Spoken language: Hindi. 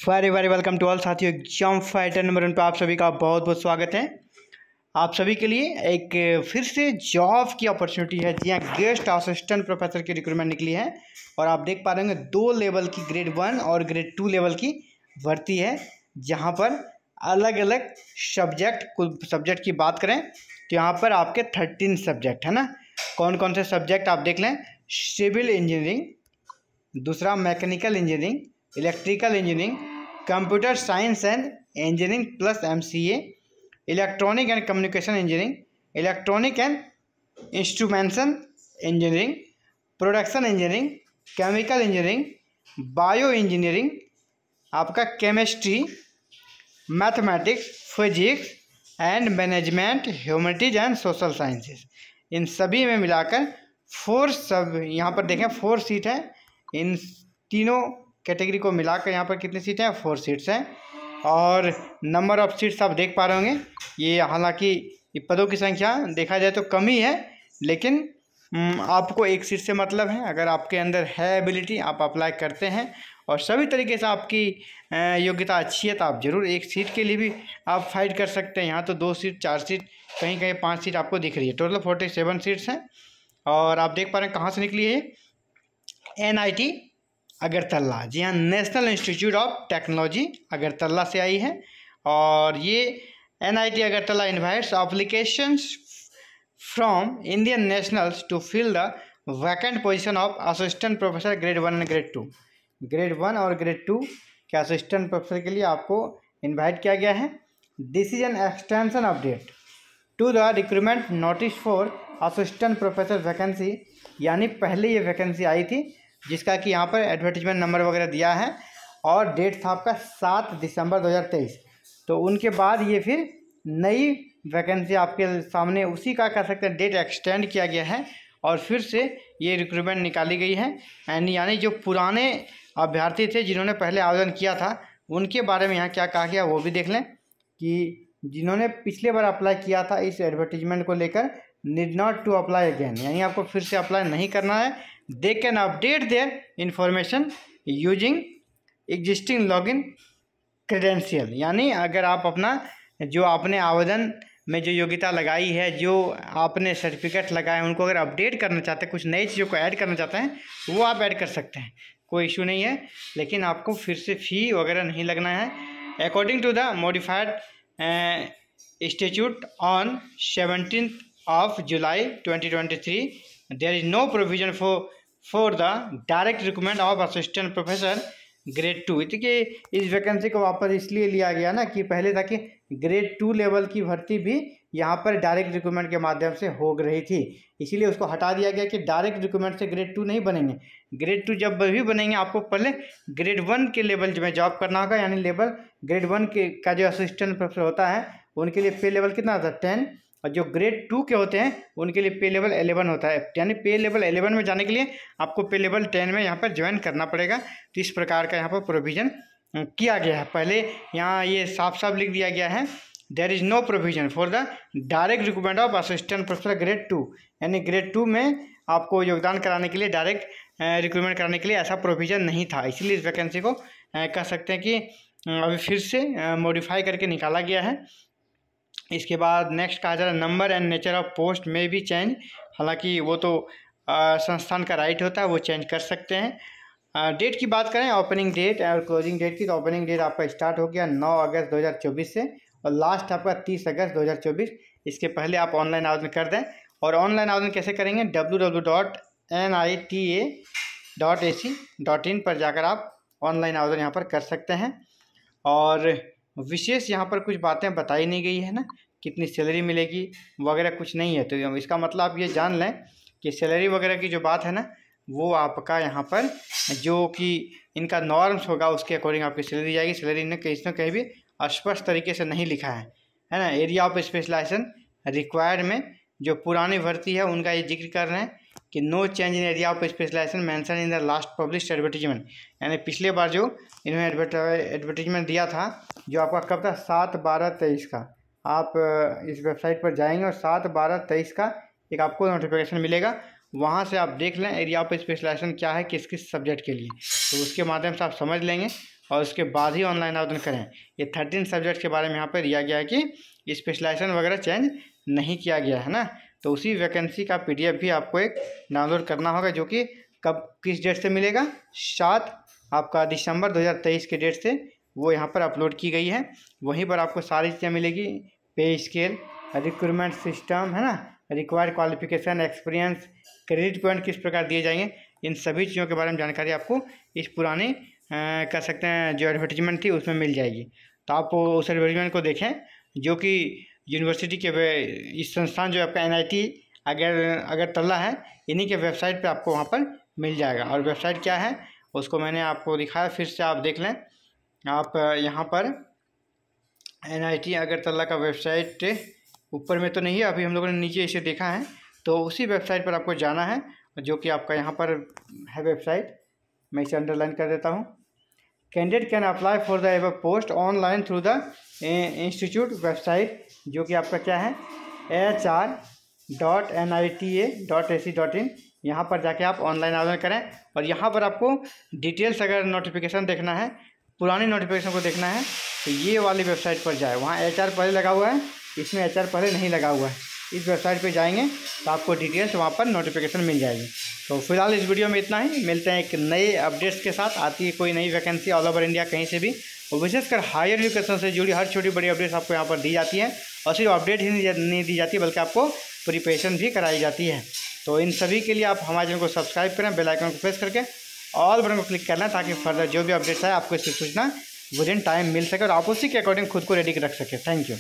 Very very welcome to all साथियों। एग्जाम फाइटर नंबर 1 पर आप सभी का बहुत बहुत स्वागत है। आप सभी के लिए एक फिर से जॉब की अपॉर्चुनिटी है। जी हाँ, गेस्ट असिस्टेंट प्रोफेसर की रिक्रूटमेंट निकली है और आप देख पा रहे होंगे 2 लेवल की ग्रेड 1 और ग्रेड 2 लेवल की भर्ती है, जहाँ पर अलग अलग सब्जेक्ट, कुल सब्जेक्ट की बात करें तो यहाँ पर आपके 13 सब्जेक्ट है ना। कौन कौन से सब्जेक्ट आप देख लें। सिविल इंजीनियरिंग, दूसरा mechanical engineering, electrical engineering, computer science and engineering plus MCA, electronic and communication engineering, electronic and instrumentation engineering, production engineering, chemical engineering, bio engineering, आपका chemistry, mathematics, physics and management, humanities and social sciences. इन सभी में मिलाकर 4 सब यहाँ पर देखें 4 सीट है। इन तीनों कैटेगरी को मिलाकर यहाँ पर कितनी सीटें हैं? 4 सीट्स हैं। और नंबर ऑफ सीट्स आप देख पा रहे होंगे। ये हालांकि पदों की संख्या देखा जाए तो कम ही है, लेकिन आपको एक सीट से मतलब है। अगर आपके अंदर है एबिलिटी, आप अप्लाई करते हैं और सभी तरीके से आपकी योग्यता अच्छी है तो आप ज़रूर एक सीट के लिए भी आप फाइट कर सकते हैं। यहाँ तो 2 सीट, 4 सीट, कहीं कहीं 5 सीट आपको दिख रही है। टोटल 47 सीट्स हैं। और आप देख पा रहे हैं कहाँ से निकली है। NIT अगरतला, जी हाँ, national institute of technology Agartala से आई है। और ये NIT Agartala invites applications from Indian nationals to fill the vacant position of assistant professor grade 1 and grade 2। Grade 1 और ग्रेड 2 के असिस्टेंट प्रोफेसर के लिए आपको इन्वाइट किया गया है। This is an extension update to the recruitment notice for assistant professor vacancy. यानी पहले ये वैकेंसी आई थी जिसका कि यहाँ पर एडवर्टीजमेंट नंबर वगैरह दिया है और डेट था आपका 7 दिसंबर 2023। तो उनके बाद ये फिर नई वैकेंसी आपके सामने उसी का कह सकते हैं डेट एक्सटेंड किया गया है और फिर से ये रिक्रूटमेंट निकाली गई है। एंड यानी जो पुराने अभ्यर्थी थे जिन्होंने पहले आवेदन किया था उनके बारे में यहाँ क्या कहा गया वो भी देख लें कि जिन्होंने पिछले बार अप्लाई किया था इस एडवर्टीजमेंट को लेकर need not to apply again, यानी आपको फिर से अप्लाई नहीं करना है। They can update their information using existing login credential. यानी अगर आप अपना जो आपने आवेदन में जो योग्यता लगाई है, जो आपने सर्टिफिकेट लगाए हैं, उनको अगर अपडेट करना चाहते हैं, कुछ नई चीज़ों को ऐड करना चाहते हैं, वो आप ऐड कर सकते हैं, कोई इशू नहीं है। लेकिन आपको फिर से फ़ी वगैरह नहीं लगना है। According to the modified statute on 17 July 2023, there is no provision for the direct recruitment of assistant professor grade 2। देखिए इस वैकेंसी को वापस इसलिए लिया गया ना कि पहले था कि ग्रेड 2 लेवल की भर्ती भी यहाँ पर डायरेक्ट रिक्रूटमेंट के माध्यम से हो रही थी, इसीलिए उसको हटा दिया गया कि डायरेक्ट रिक्रूटमेंट से ग्रेड 2 नहीं बनेंगे। ग्रेड 2 जब भी बनेंगे आपको पहले ग्रेड 1 के लेवल में जॉब करना होगा। यानी लेवल ग्रेड 1 के का जो असिस्टेंट प्रोफेसर होता है उनके लिए पे लेवल कितना होता है? 10। और जो ग्रेड 2 के होते हैं उनके लिए पे लेवल 11 होता है। यानी पे लेवल 11 में जाने के लिए आपको पे लेवल 10 में यहाँ पर ज्वाइन करना पड़ेगा। तो इस प्रकार का यहाँ पर प्रोविज़न किया गया है। पहले यहाँ ये साफ साफ लिख दिया गया है, there is no provision for the direct recruitment of assistant professor grade 2। यानी ग्रेड 2 में आपको योगदान कराने के लिए, डायरेक्ट रिक्रूटमेंट कराने के लिए ऐसा प्रोविज़न नहीं था। इसीलिए इस वैकेंसी को कह सकते हैं कि अभी फिर से मॉडिफाई करके निकाला गया है। इसके बाद नेक्स्ट कहा जा रहा है number and nature of post में भी चेंज। हालांकि वो तो संस्थान का राइट होता है, वो चेंज कर सकते हैं। डेट की बात करें, ओपनिंग डेट और क्लोजिंग डेट की, तो ओपनिंग डेट आपका स्टार्ट हो गया 9 अगस्त 2024 से और लास्ट आपका 30 अगस्त 2024। इसके पहले आप ऑनलाइन आवेदन कर दें। और ऑनलाइन आवेदन कैसे करेंगे? www.nita.ac.in पर जाकर आप ऑनलाइन आवेदन यहाँ पर कर सकते हैं। और विशेष यहाँ पर कुछ बातें बताई नहीं गई है ना, कितनी सैलरी मिलेगी वगैरह कुछ नहीं है। तो इसका मतलब आप ये जान लें कि सैलरी वगैरह की जो बात है ना, वो आपका यहाँ पर जो कि इनका नॉर्म्स होगा उसके अकॉर्डिंग आपकी सैलरी जाएगी। सैलरी ने कहीं भी स्पष्ट तरीके से नहीं लिखा है ना। एरिया ऑफ स्पेशलाइजेशन रिक्वायर्ड में जो पुरानी भर्ती है उनका ये जिक्र कर रहे हैं कि no change in area of specialization mention in the last publish advertisement. यानी पिछले बार जो इन्होंने एडवर्टीजमेंट दिया था, जो आपका कब था? 7/12/23 का। आप इस वेबसाइट पर जाएंगे और 7/12/23 का एक आपको नोटिफिकेशन मिलेगा। वहाँ से आप देख लें एरिया ऑफ स्पेशलाइजेशन क्या है, किस किस सब्जेक्ट के लिए, तो उसके माध्यम से आप समझ लेंगे और उसके बाद ही ऑनलाइन आवेदन करें। ये 13 सब्जेक्ट के बारे में यहाँ पर दिया गया है कि स्पेशलाइजेशन वगैरह चेंज नहीं किया गया है ना। तो उसी वैकेंसी का PDF भी आपको एक डाउनलोड करना होगा, जो कि कब किस डेट से मिलेगा, 7 आपका दिसंबर 2023 के डेट से वो यहाँ पर अपलोड की गई है। वहीं पर आपको सारी चीज़ें मिलेगी, पे स्केल, रिक्रूटमेंट सिस्टम है ना, required qualification, experience, credit point किस प्रकार दिए जाएंगे, इन सभी चीज़ों के बारे में जानकारी आपको इस पुराने कर सकते हैं जो एडवर्टीजमेंट थी उसमें मिल जाएगी। तो आप उस एडवर्टीजमेंट को देखें, जो कि यूनिवर्सिटी के इस संस्थान जो आपका NIT अगरतला है, इन्हीं के वेबसाइट पे आपको वहाँ पर मिल जाएगा। और वेबसाइट क्या है उसको मैंने आपको दिखाया, फिर से आप देख लें। आप यहाँ पर NIT अगरतला का वेबसाइट ऊपर में तो नहीं है, अभी हम लोगों ने नीचे इसे देखा है, तो उसी वेबसाइट पर आपको जाना है, जो कि आपका यहाँ पर है वेबसाइट। मैं इसे अंडरलाइन कर देता हूँ। Candidate can apply for the above post online through the institute website, जो कि आपका क्या है hr.nita.ac.in। यहाँ पर जाके आप ऑनलाइन आवेदन करें। और यहाँ पर आपको डिटेल्स अगर नोटिफिकेशन देखना है, पुरानी नोटिफिकेशन को देखना है, तो ये वाली वेबसाइट पर जाए। वहाँ HR पहले लगा हुआ है, इसमें HR पहले नहीं लगा हुआ है। इस वेबसाइट पे जाएंगे तो आपको डिटेल्स वहाँ पर नोटिफिकेशन मिल जाएगी। तो फिलहाल इस वीडियो में इतना ही, मिलते हैं एक नए अपडेट्स के साथ। आती है कोई नई वैकेंसी ऑल ओवर इंडिया कहीं से भी, और विशेषकर हायर एजुकेशन से जुड़ी हर छोटी बड़ी अपडेट्स आपको यहाँ पर दी जाती है। और सिर्फ अपडेट ही नहीं दी जाती, बल्कि आपको प्रिपरेशन भी कराई जाती है। तो इन सभी के लिए आप हमारे चैनल को सब्सक्राइब करें, बेल आइकन को प्रेस करके ऑल बटन को क्लिक करना, ताकि फर्दर जो भी अपडेट्स है आपको इसकी सूचना विद इन टाइम मिल सके और आप उसी के अकॉर्डिंग खुद को रेडी रख सके। Thank you.